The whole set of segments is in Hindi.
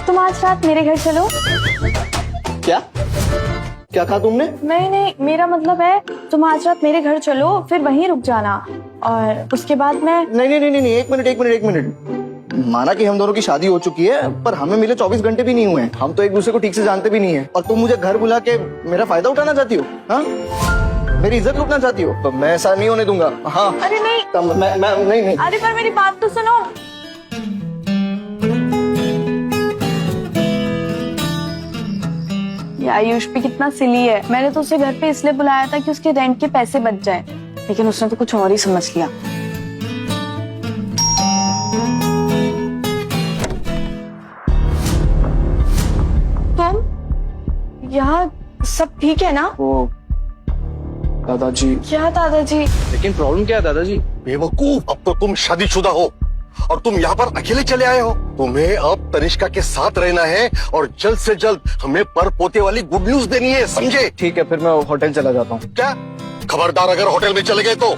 तुम आज रात मेरे घर चलो। क्या क्या कहा तुमने? नहीं, मेरा मतलब है तुम आज रात मेरे घर चलो, फिर वहीं रुक जाना और उसके बाद मैं। नहीं, एक मिनट। माना कि हम दोनों की शादी हो चुकी है, पर हमें मिले 24 घंटे भी नहीं हुए हैं। हम तो एक दूसरे को ठीक से जानते भी नहीं है, और तुम मुझे घर बुला के मेरा फायदा उठाना चाहती हो? हाँ, मेरी इज्जत लूटना चाहती हो? तो मैं ऐसा नहीं होने दूंगा। हाँ। अरे नहीं, मैं नहीं। अरे पर मेरी बात तो सुनो। ये आयुष भी कितना सिली है। मैंने तो उसे घर पे इसलिए बुलाया था कि उसके रेंट के पैसे बच जाए, लेकिन उसने तो कुछ और ही समझ लिया। तुम यहाँ सब ठीक है ना? वो दादाजी। क्या दादाजी? लेकिन प्रॉब्लम क्या है दादाजी? बेवकूफ, अब तो तुम शादीशुदा हो और तुम यहाँ पर अकेले चले आए हो। तुम्हें अब तनिष्का के साथ रहना है और जल्द से जल्द हमें पर पोते वाली गुड न्यूज देनी है, समझे? ठीक है, फिर मैं होटल चला जाता हूँ। क्या? खबरदार, अगर होटल में चले गए तो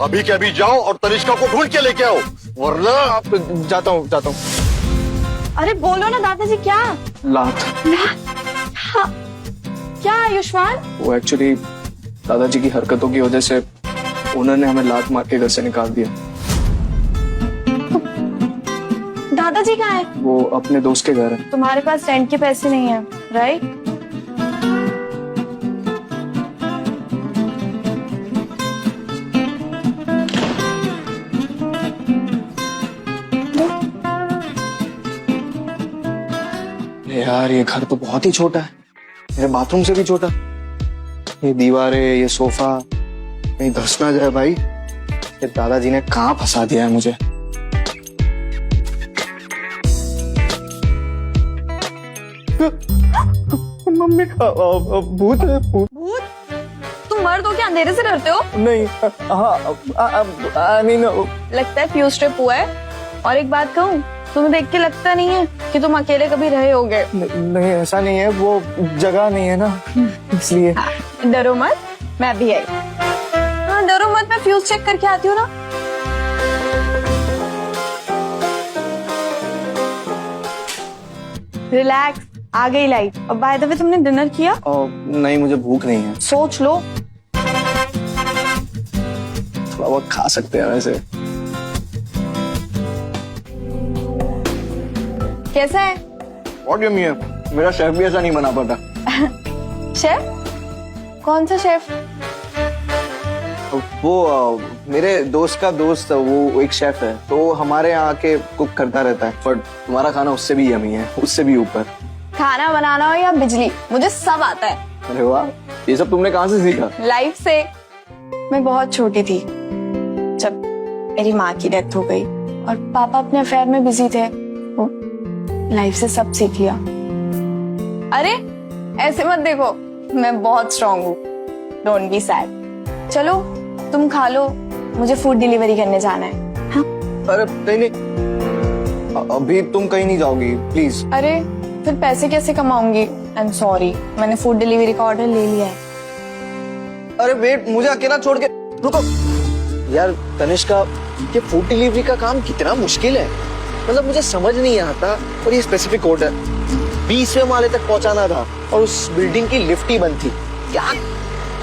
अभी के अभी जाओ और तनिष्का को ढूंढ के लेके आओ, वरना आप जाता हूँ। अरे बोलो ना दादाजी। क्या लात? हाँ। क्या आयुष्मान? वो एक्चुअली दादाजी की हरकतों की वजह से उन्होंने हमें लात मार के घर से निकाल दिया। दादाजी कहाँ है? वो अपने दोस्त के घर है। तुम्हारे पास रेंट के पैसे नहीं है, राइट? यार ये घर तो बहुत ही छोटा है, मेरे बाथरूम से भी छोटा। ये दीवारें, ये सोफा, कहीं धस ना जाए भाई। ये दादाजी ने कहाँ फंसा दिया है मुझे। मम्मी का भूत है। भूत? तुम मर्द हो क्या अंधेरे से डरते हो? नहीं, हाँ, आई मीन लगता है फ्यूज ट्रिप हुआ है। और एक बात कहूँ, तुम्हें देख के लगता नहीं है कि तुम अकेले कभी रहे होगे। नहीं, ऐसा नहीं है, वो जगह नहीं है ना, इसलिए। डरो मत, मैं भी आई। हाँ डरो मत, मैं फ्यूज चेक करके आती हूँ ना। रिलैक्स, आ गई लाइट। और बाय द वे तुमने डिनर किया? नहीं, मुझे भूख नहीं है। सोच लो। थोड़ा बहुत खा सकते हैं वैसे। कैसा है? बहुत यम्मी है। मेरा शेफ भी ऐसा नहीं बना पाता। शेफ? कौन सा शेफ? वो मेरे दोस्त का दोस्त, वो एक शेफ है, तो हमारे यहाँ आके कुक करता रहता है। पर तुम्हारा खाना उससे भी यम्मी है, उससे भी ऊपर। खाना बनाना हो या बिजली, मुझे सब आता है। अरे वाह, ये सब तुमने कहाँ से सीखा? लाइफ से। मैं बहुत छोटी थी जब मेरी माँ की डेथ हो गई और पापा अपने अफेयर में बिजी थे। लाइफ से सब सीख लिया। अरे ऐसे मत देखो, मैं बहुत स्ट्रांग हूँ। Don't be sad. चलो तुम खा लो, मुझे फूड डिलीवरी करने जाना है। हाँ? अरे नहीं, अभी तुम कहीं नहीं जाओगी, प्लीज। अरे फिर पैसे कैसे कमाऊंगी? आई एम सॉरी, मैंने फूड डिलीवरी का ऑर्डर ले लिया है। अरे वेट, मुझे अकेला छोड़ के रुको। यार तनिष्का, ये फूड डिलीवरी का काम कितना मुश्किल है। मतलब मुझे समझ नहीं आता। और ये स्पेसिफिक ऑर्डर 20वें माले तक पहुंचाना था और उस बिल्डिंग की लिफ्ट ही बंद थी। क्या?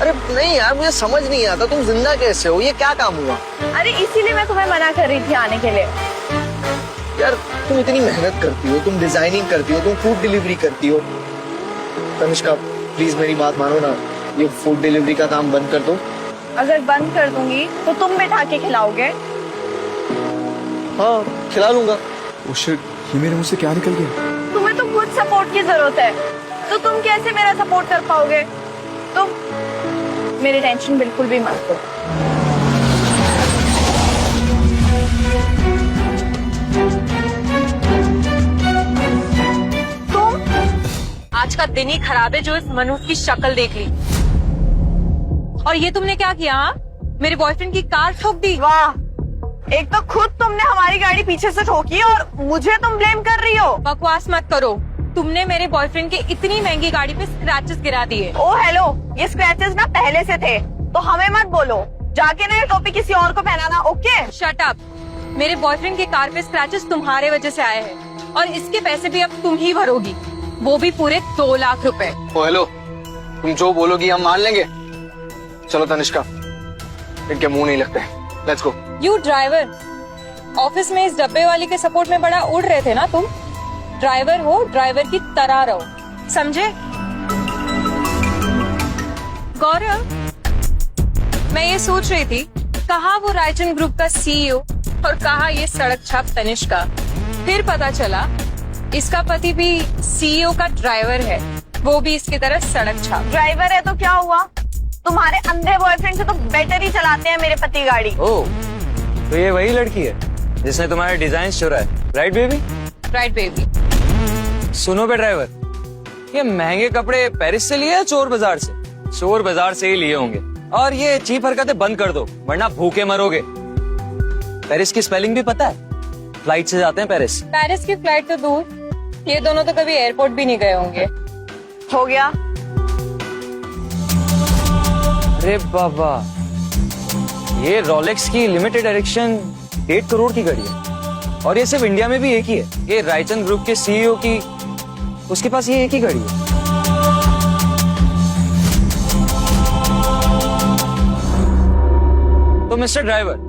अरे नहीं यार, मुझे समझ नहीं आता, तुम जिंदा कैसे हो? ये क्या काम हुआ? अरे इसीलिए मैं तुम्हें मना कर रही थी आने के लिए। यार तुम इतनी मेहनत करती हो, तुम डिजाइनिंग करती हो, तुम फूड डिलीवरी करती हो। तनिष्का प्लीज मेरी बात मानो ना, ये फूड डिलीवरी का काम बंद कर दो। अगर बंद कर दूंगी तो तुम बैठा के खिलाओगे? हाँ, खिला लूंगा। ओ शिट, ये मेरे मुंह से क्या निकल गया? तुम्हें तो खुद सपोर्ट की जरूरत है, तो तुम कैसे मेरा सपोर्ट कर पाओगे? तुम मेरी टेंशन बिल्कुल भी मत लो। तुम आज का दिन ही खराब है जो इस मनुष्य की शक्ल देख ली। और ये तुमने क्या किया? हाँ? मेरे बॉयफ्रेंड की कार ठोक दी। वाह, एक तो खुद तुमने हमारी गाड़ी पीछे से ठोकी और मुझे तुम ब्लेम कर रही हो। बकवास मत करो। तुमने मेरे बॉयफ्रेंड के इतनी महंगी गाड़ी पे स्क्रैचेस गिरा दिए। ओ हेलो, ये स्क्रैचेस ना पहले से थे, तो हमें मत बोलो। जाके ना ये टोपी किसी और को पहनाना, ओके? Shut up. मेरे बॉयफ्रेंड की कार पे स्क्रैचेस तुम्हारे वजह से आए हैं। और इसके पैसे भी अब तुम ही भरोगी, वो भी पूरे 2 लाख रुपए। ओ हेलो, तुम जो बोलोगी हम मान लेंगे। चलो तनिष्का, इनके मुंह नहीं लगते, let's go. You driver, office में इस डब्बे वाली के सपोर्ट में बड़ा उड़ रहे थे ना तुम। ड्राइवर हो, ड्राइवर की तरह रहो, समझे? गौरव, मैं ये सोच रही थी कहाँ वो रायचंद ग्रुप का सीईओ और कहाँ ये सड़क छाप तनिष्का। फिर पता चला इसका पति भी सीईओ का ड्राइवर है, वो भी इसकी तरह सड़क छाप। ड्राइवर है तो क्या हुआ, तुम्हारे अंधे बॉयफ्रेंड से तो बेटर ही चलाते हैं मेरे पति गाड़ी। ओह, तो ये वही लड़की है जिसने तुम्हारे डिजाइन चुरा है, राइट बेबी? Right baby. सुनो बे ड्राइवर, ये महंगे कपड़े पेरिस से लिए या चोर बाजार से? चोर बाजार से ही लिए होंगे। और ये चीप हरकतें बंद कर दो वरना भूखे मरोगे। पेरिस की स्पेलिंग भी पता है? फ्लाइट से जाते हैं पेरिस। पेरिस की फ्लाइट तो दूर, ये दोनों तो कभी एयरपोर्ट भी नहीं गए होंगे। हो गया। अरे बाबा, ये रोलेक्स की लिमिटेड एडिशन 1.5 करोड़ की घड़ी है और ये सिर्फ इंडिया में भी एक ही है। ये रायचंद ग्रुप के सीईओ की, उसके पास ये एक ही घड़ी है। तो मिस्टर ड्राइवर,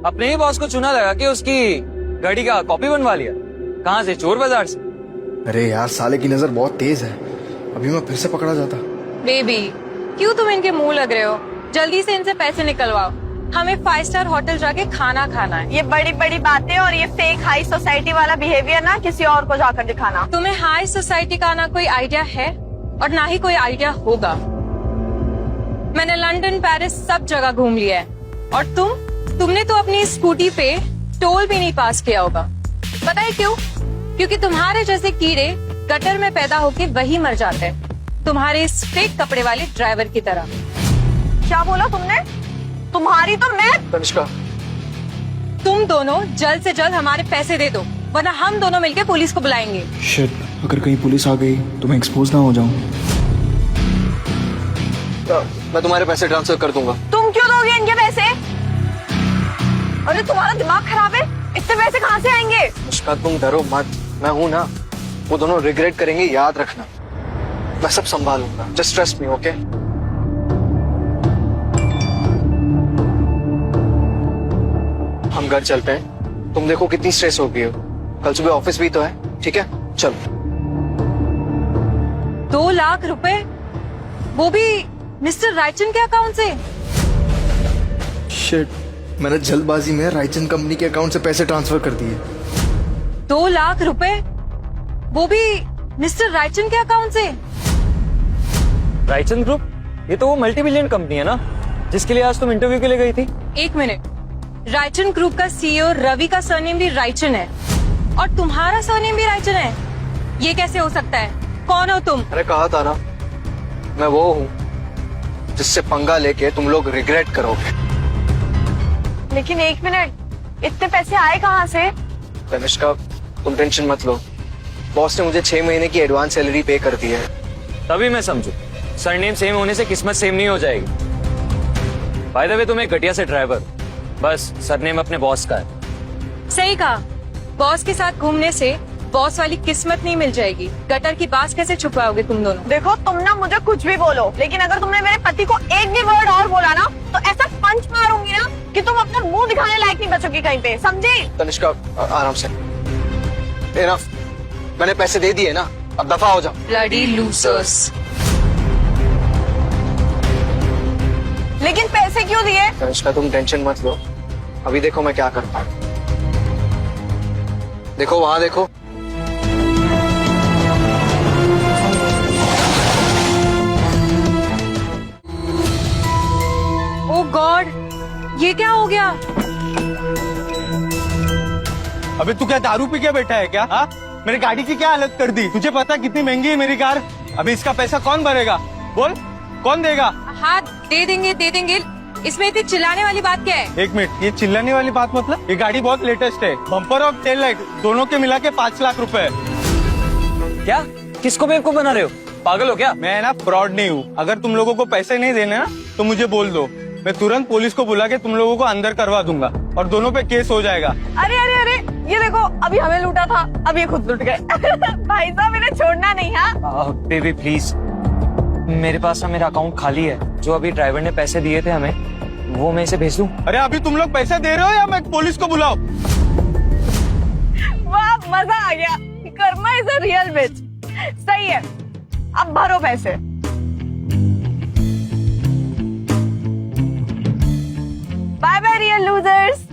अपने ही बॉस को चुना लगा कि उसकी गाड़ी का कॉपी बनवा लिया। कहाँ से? चोर बाजार से? अरे यार, साले की नजर बहुत तेज है, अभी मैं फिर से पकड़ा जाता। बेबी, क्यों तुम इनके मुंह लग रहे हो? जल्दी से इनसे पैसे निकलवाओ, हमें 5 स्टार होटल जाके खाना खाना है। ये बड़ी बड़ी बातें और ये फेक हाई सोसाइटी वाला बिहेवियर ना किसी और को जाकर दिखाना। तुम्हें हाई सोसाइटी का ना कोई आइडिया है और ना ही कोई आइडिया होगा। मैंने लंदन, पेरिस सब जगह घूम लिया है और तुमने तो अपनी स्कूटी पे टोल भी नहीं पास किया होगा। पता है क्यों? क्योंकि तुम्हारे जैसे कीड़े गटर में पैदा होके वही मर जाते हैं, तुम्हारे इस फेक कपड़े वाले ड्राइवर की तरह। क्या बोला तुमने? तुम्हारी तो मैं। तनिष्का, तुम दोनों जल्द से जल्द हमारे पैसे दे दो वरना हम दोनों मिलकर पुलिस को बुलाएंगे। शिट, अगर कहीं पुलिस आ गई तो मैं एक्सपोज ना हो जाऊं। मैं तुम्हारे पैसे ट्रांसफर कर दूंगा। तुम क्यों दोगे इनके पैसे? अरे तुम्हारा दिमाग खराब है, इतने पैसे कहाँ से आएंगे? तनिष्का, तुम डरो मत, मैं हूं ना। वो दोनों रिग्रेट करेंगे, याद रखना। मैं सब संभालूंगा, जस्ट ट्रस्ट मी, ओके? हम घर चलते हैं। तुम देखो कितनी स्ट्रेस हो गई हो, कल सुबह ऑफिस भी तो है, ठीक है? चलो। 2 लाख रुपए, वो भी मिस्टर रायचंद के अकाउंट से। शिट, मैंने जल्दबाजी में रायचंद कंपनी के अकाउंट से पैसे ट्रांसफर कर दिए। 2 लाख रुपए, वो भी मिस्टर रायचंद के अकाउंट से। रायचंद ग्रुप, ये तो वो मल्टी बिलियन कंपनी है ना जिसके लिए आज तुम इंटरव्यू के लिए गई थी? 1 मिनट, रायचंद ग्रुप का सीईओ रवि का सरनेम भी रायचंद है और तुम्हारा सरनेम भी रायचंद है। ये कैसे हो सकता है? कौन हो तुम? अरे कहा था ना, मैं वो हूँ जिससे पंगा लेके तुम लोग रिग्रेट करोगे। लेकिन 1 मिनट, इतने पैसे आए कहाँ से? तनिष्का, तुम टेंशन मत लो, बॉस ने मुझे 6 महीने की एडवांस सैलरी पे कर दी है। तभी मैं समझू, सरनेम सेम होने से किस्मत सेम नहीं हो जाएगी। बाय द वे, तुम एक घटिया से ड्राइवर, बस सरनेम अपने बॉस का है। सही कहा, बॉस के साथ घूमने से बॉस वाली किस्मत नहीं मिल जाएगी। गटर की बात कैसे छुपाओगे तुम दोनों? देखो, तुम ना मुझे कुछ भी बोलो, लेकिन अगर तुमने मेरे पति को एक भी वर्ड और बोला ना तो ऐसा पंच मारूंगी ना कि तुम अपना मुंह दिखाने लायक नहीं बचोगी कहीं पे, समझी? तनिष्का, आराम से। इनफ, मैंने पैसे दे दिए ना, अब दफा हो जाओ। Bloody losers. लेकिन पैसे क्यों दिए? तनिष्का, तुम टेंशन मत लो, अभी देखो मैं क्या करता हूँ। देखो वहां देखो। ओ गॉड, ये क्या हो गया? अबे तू क्या दारू पी के बैठा है क्या? हाँ, मेरी गाड़ी की क्या हालत कर दी? तुझे पता कितनी महंगी है मेरी कार? अभी इसका पैसा कौन भरेगा? बोल, कौन देगा? हाँ, दे देंगे। इसमें इतनी चिल्लाने वाली बात क्या है? 1 मिनट, ये चिल्लाने वाली बात मतलब? ये गाड़ी बहुत लेटेस्ट है, बम्पर और टेल लाइट दोनों के मिला के 5 लाख रुपए। क्या? किसको बेवकूफ बना रहे हो? पागल हो क्या? मैं ना फ्रॉड नहीं हूँ। अगर तुम लोगों को पैसे नहीं देने ना तो मुझे बोल दो, मैं तुरंत पुलिस को बुला के तुम लोगों को अंदर करवा दूंगा और दोनों पे केस हो जाएगा। अरे अरे अरे, ये देखो, अभी हमें लूटा था, अब ये खुद लुट गए। भाई साहब इन्हें छोड़ना नहीं। हाँ बेबी प्लीज, मेरे पास ना मेरा अकाउंट खाली है। जो अभी ड्राइवर ने पैसे दिए थे हमें, वो मैं इसे भेज दूं? अरे अभी तुम लोग पैसे दे रहे हो या मैं पुलिस को बुलाऊं? वाह, मजा आ गया। Karma is a real bitch. सही है, अब भरो पैसे। Bye bye real losers.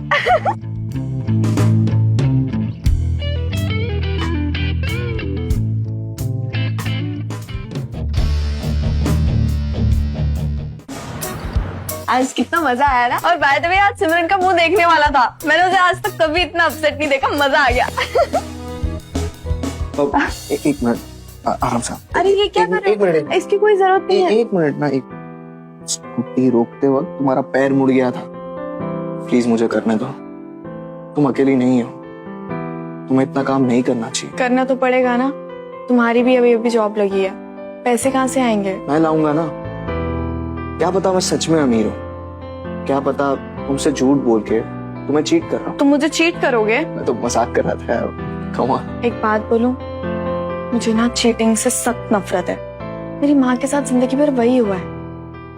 आज कितना मजा आया ना। और बाय द वे आज सिमरन का मुंह देखने वाला था, मैंने उसे आज तक कभी इतना अपसेट नहीं देखा। मजा आ गया। एक मिनट, आराम से। अरे ये क्या कर रहे एक मिनट, हो? इसकी कोई जरूरत नहीं है। एक मिनट ना, एक स्कूटी रोकते वक्त तुम्हारा पैर मुड़ गया था। प्लीज मुझे करने दो, तुम अकेली नहीं हो, तुम्हें इतना काम नहीं करना चाहिए। करना तो पड़ेगा ना, तुम्हारी भी अभी अभी जॉब लगी है, पैसे कहाँ से आएंगे? मैं लाऊंगा ना। क्या पता मैं सच में अमीर हूँ, क्या पता तुमसे झूठ बोल के तुम्हें चीट कर रहा हूँ। तुम मुझे चीट करोगे? मैं तो मजाक कर रहा था यार। Come on। एक बात बोलूं, मुझे ना चीटिंग से सख्त नफरत है। मेरी माँ के साथ जिंदगी भर वही हुआ है।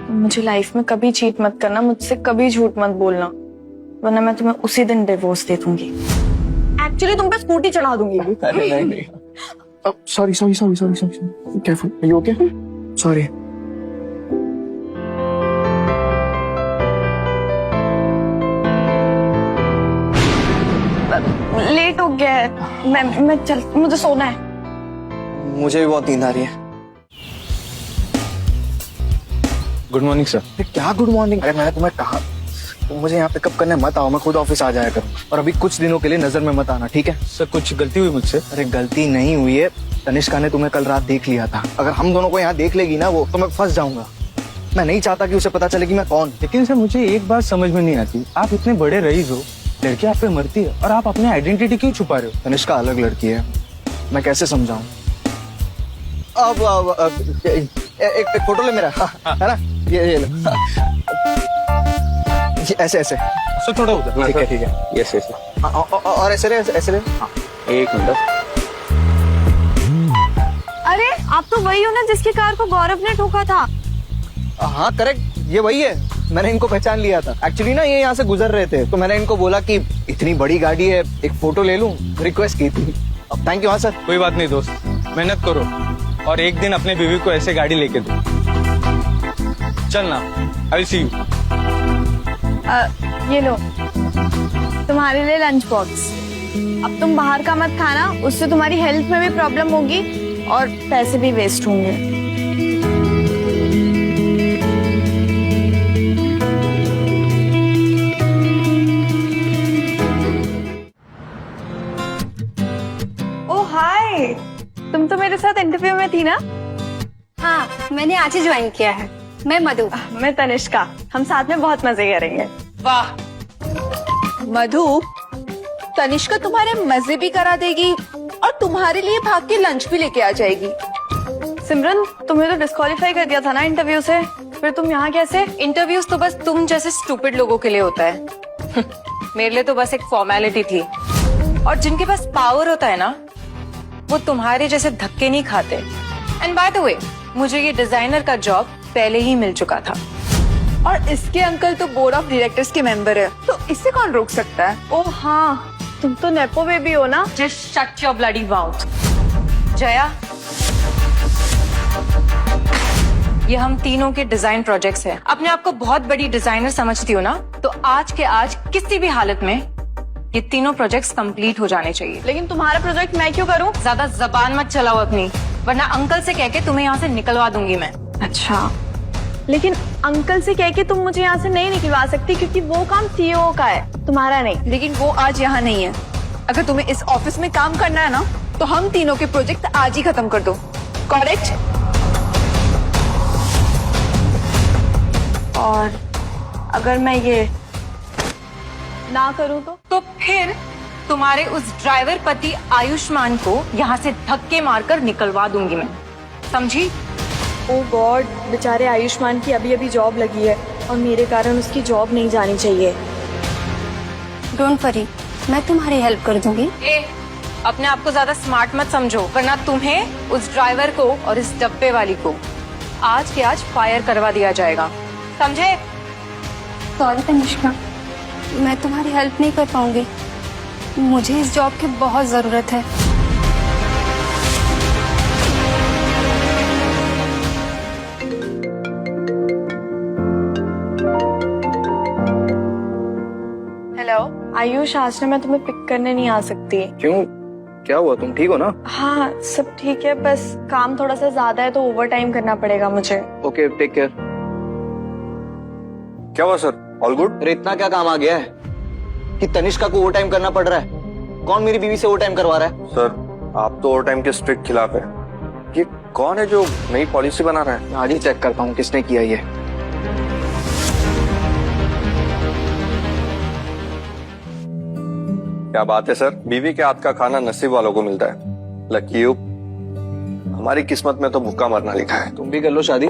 तो मुझे लाइफ में कभी चीट मत करना, मुझसे कभी झूठ मत बोलना, वरना मैं तुम्हें उसी दिन डिवोर्स दे दूंगी। एक्चुअली तुम पे स्कूटी चढ़ा दूंगी। अरे नहीं। Sorry careful, are you okay? Sorry. Late हो गया है, मैं चल, मुझे सोना है। मुझे भी बहुत नींद आ रही है। Good morning sir. क्या गुड मॉर्निंग? अरे मैंने तुम्हें कहा तुम मुझे यहाँ पिकअप करने मत आओ, मैं खुद ऑफिस आ जाया करूँ। और अभी कुछ दिनों के लिए नजर में मत आना, ठीक है? सर कुछ गलती हुई मुझसे? अरे गलती नहीं हुई है, तनिष्का ने तुम्हें कल रात देख लिया था। अगर हम दोनों को यहाँ देख लेगी ना वो, तो मैं फंस जाऊंगा। मैं नहीं चाहता कि उसे पता चले कि मैं कौन। लेकिन सर मुझे एक बात समझ में नहीं आती, आप इतने बड़े रईस हो, लड़की आप पे मरती है और आप अपनी आइडेंटिटी क्यों छुपा रहे हो? तनिष्का अलग लड़की है, मैं कैसे समझाऊं? अब एक फोटो ले मेरा, है ना? ये लो। ऐसे ऐसे। सर थोड़ा उधर। ठीक है। Yes yes. और ऐसे ले, ऐसे ले। एक मिनट। अरे आप तो वही हो ना जिसकी कार को गौरव ने ठोका था? हाँ करेक्ट, ये वही है। मैंने इनको पहचान लिया था। एक्चुअली ना ये यहाँ से गुजर रहे थे, तो मैंने इनको बोला कि इतनी बड़ी गाड़ी है, एक फोटो ले लूं, रिक्वेस्ट की थी। अब थैंक यू। हाँ सर। कोई बात नहीं दोस्त, मेहनत करो और एक दिन अपने बीवी को ऐसे गाड़ी लेके दो। चलना, आई विल सी यू। ये लो तुम्हारे लिए लंच बॉक्स। अब तुम बाहर का मत खाना, उससे तुम्हारी हेल्थ में भी प्रॉब्लम होगी और पैसे भी वेस्ट होंगे। ओ हाय, तुम तो मेरे साथ इंटरव्यू में थी ना? हाँ, मैंने आज ही ज्वाइन किया है। मैं मधु। मैं तनिष्का, हम साथ में बहुत मजे करेंगे। वाह मधु, तनिष्का तुम्हारे मजे भी करा देगी और तुम्हारे लिए भाग के लंच भी लेके आ जाएगी। सिमरन, तुम्हें तो डिस्क्वालीफाई कर दिया था ना इंटरव्यू से, फिर तुम यहाँ कैसे? इंटरव्यूज तो बस तुम जैसे स्टूपिड लोगों के लिए होता है। मेरे लिए तो बस एक फॉर्मेलिटी थी। और जिनके पास पावर होता है ना, वो तुम्हारे जैसे धक्के नहीं खाते। एंड बाय द वे, मुझे ये डिजाइनर का जॉब पहले ही मिल चुका था। और इसके अंकल तो बोर्ड ऑफ डायरेक्टर्स के मेंबर है, तो इससे कौन रोक सकता है? ओ हाँ, तुम तो नेपो बेबी हो ना? Just shut your bloody mouth. Jaya, ये हम तीनों के डिजाइन प्रोजेक्ट्स हैं। अपने आप को बहुत बड़ी डिजाइनर समझती हो ना, तो आज के आज किसी भी हालत में ये तीनों प्रोजेक्ट्स कंप्लीट हो जाने चाहिए। लेकिन तुम्हारा प्रोजेक्ट मैं क्यों करूं? ज्यादा जबान मत चलाओ अपनी, वरना अंकल से कह के तुम्हें यहाँ से निकलवा दूंगी मैं। अच्छा, लेकिन अंकल से कह के तुम मुझे यहाँ से नहीं निकलवा सकती, क्योंकि वो काम सीईओ का है, तुम्हारा नहीं। लेकिन वो आज यहाँ नहीं है। अगर तुम्हें इस ऑफिस में काम करना है ना, तो हम तीनों के प्रोजेक्ट आज ही खत्म कर दो। करेक्ट? और अगर मैं ये ना करूं तो फिर तुम्हारे उस ड्राइवर पति आयुष्मान को यहाँ से धक्के मारकर निकलवा दूंगी मैं, समझी? ओ गॉड, बेचारे आयुष्मान की अभी अभी जॉब लगी है और मेरे कारण उसकी जॉब नहीं जानी चाहिए। डोंट वरी, मैं तुम्हारी हेल्प कर दूंगी। ए, अपने आप को ज्यादा स्मार्ट मत समझो, वरना तुम्हें, उस ड्राइवर को और इस डब्बे वाली को आज के आज फायर करवा दिया जाएगा, समझे? सॉरी तनिष्का, मैं तुम्हारी हेल्प नहीं कर पाऊंगी। मुझे इस जॉब की बहुत जरूरत है। हेलो आयुष, आज ना मैं तुम्हें पिक करने नहीं आ सकती। क्यों, क्या हुआ? तुम ठीक हो ना? हाँ सब ठीक है, बस काम थोड़ा सा ज्यादा है तो ओवर टाइम करना पड़ेगा मुझे। Okay, take care. क्या हुआ सर? All good? अरे इतना क्या काम आ गया है कि तनिष्का को ओवर टाइम करना पड़ रहा है? कौन मेरी बीवी से ओवर टाइम करवा रहा है? सर आप तो ओवर टाइम के स्ट्रिक्ट खिलाफ है। ये कौन है जो नई पॉलिसी बना रहा है? आज ही चेक करता हूँ किसने किया ये। क्या बात है सर, बीवी के हाथ का खाना नसीब वालों को मिलता है। Lucky you. हमारी किस्मत में तो भूखा मरना लिखा है। तुम भी कर लो शादी,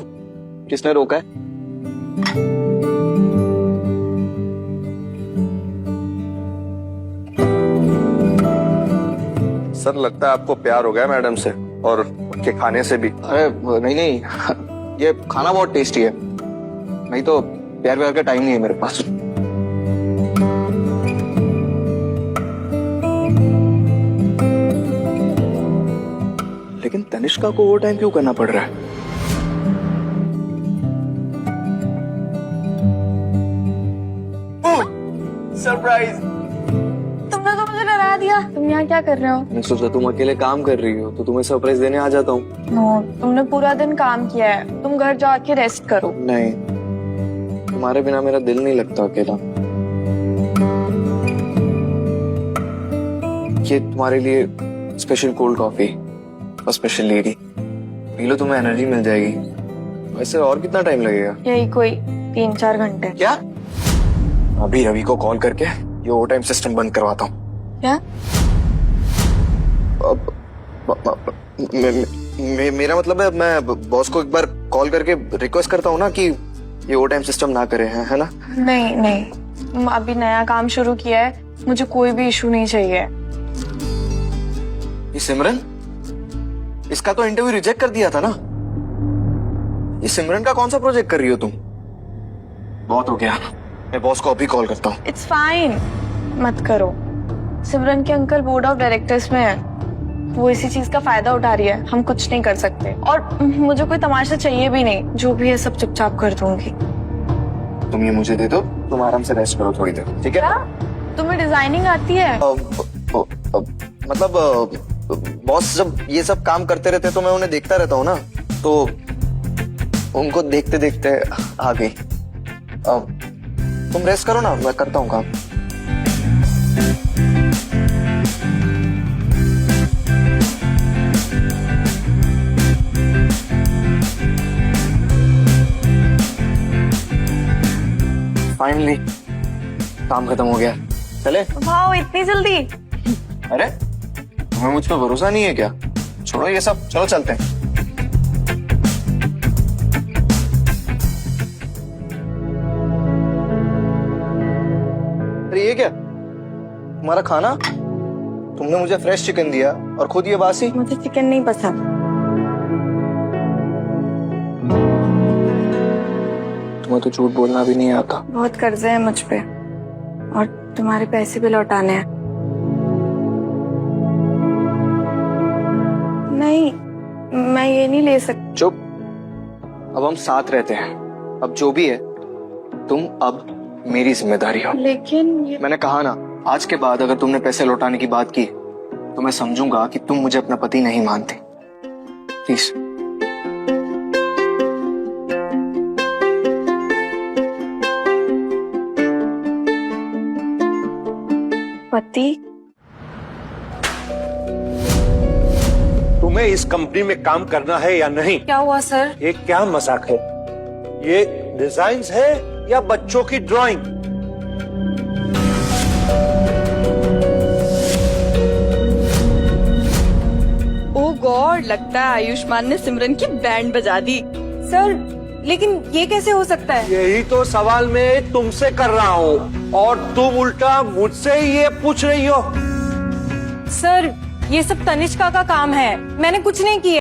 किसने रोका है? सर लगता है आपको प्यार हो गया मैडम से और उनके खाने से भी। अरे नहीं नहीं, ये खाना बहुत टेस्टी है, नहीं तो प्यार व्यार का टाइम नहीं है मेरे पास। लेकिन तनिष्का को ओवर टाइम क्यों करना पड़ रहा है? सरप्राइज! तुमने तो मुझे डरा दिया। तुम यहाँ क्या कर रहे हो? मैंने सोचा तुम अकेले काम कर रही हो तो तुम्हें सरप्राइज देने आ जाता हूँ। नो, तुमने पूरा दिन काम किया है, तुम घर जाके रेस्ट करो। नहीं, तुम्हारे बिना मेरा दिल नहीं लगता अकेला। ये तुम्हारे लिए स्पेशल कोल्ड कॉफी और स्पेशल लेडी, पी लो, तुम्हें एनर्जी मिल जाएगी। वैसे और कितना टाइम लगेगा? यही कोई 3-4 घंटे। क्या? अभी रवि को कॉल करके ये ओवर टाइम सिस्टम बंद करवाता हूँ। क्या? मेरा मतलब है, मैं बॉस को एक बार कॉल करके रिक्वेस्ट करता हूँ ना कि ये ओवर टाइम सिस्टम ना करे, है ना? नहीं नहीं, अभी नया काम शुरू किया है, मुझे कोई भी इशू नहीं चाहिए। ये सिमरन, इसका तो इंटरव्यू रिजेक्ट कर दिया था ना? ये सिमरन का कौन सा प्रोजेक्ट कर रही हो तुम? बहुत हो गया, मैं बॉस को अभी कॉल करता हूँ। इट्स फाइन, मत करो। सिमरन के अंकल बोर्ड ऑफ डायरेक्टर्स में है, वो इसी चीज का फायदा उठा रही है, हम कुछ नहीं कर सकते। और मुझे कोई तमाशा चाहिए भी नहीं, जो भी है सब चुपचाप कर दूंगी। तुम ये मुझे दे दो, तुम आराम से रेस्ट करो थोड़ी देर, ठीक है? तुम्हें डिजाइनिंग आती है? मतलब बॉस जब ये सब काम करते रहते तो मैं उन्हें देखता रहता हूँ ना, तो उनको देखते देखते आ गई। तुम रेस्ट करो ना, मैं करता हूँ काम। फाइनली काम खत्म हो गया। चले? वाओ, इतनी जल्दी? अरे तुम्हें मुझ पर भरोसा नहीं है क्या? छोड़ो ये सब, चलो चलते हैं। अरे ये क्या, तुम्हारा खाना? तुमने मुझे फ्रेश चिकन दिया और खुद ये बासी। मुझे चिकन नहीं पसंद। तुम्हें तो झूठ बोलना भी नहीं आता। बहुत कर्जे हैं मुझ पे और तुम्हारे पैसे भी लौटाने हैं। नहीं, मैं ये नहीं ले सकती। चुप, अब हम साथ रहते हैं, अब जो भी है तुम अब मेरी जिम्मेदारी हो। लेकिन ये मैंने कहा ना, आज के बाद अगर तुमने पैसे लौटाने की बात की तो मैं समझूंगा कि तुम मुझे अपना पति नहीं मानते। प्लीज। पति? तुम्हें इस कंपनी में काम करना है या नहीं? क्या हुआ सर? ये क्या मजाक है? ये डिजाइन्स है या बच्चों की ड्राइंग? ओह गॉड, लगता है आयुष्मान ने सिमरन की बैंड बजा दी। सर लेकिन ये कैसे हो सकता है? यही तो सवाल मैं तुमसे कर रहा हूँ और तुम उल्टा मुझसे ही ये पूछ रही हो। सर, ये सब तनिष्का का काम है, मैंने कुछ नहीं किया।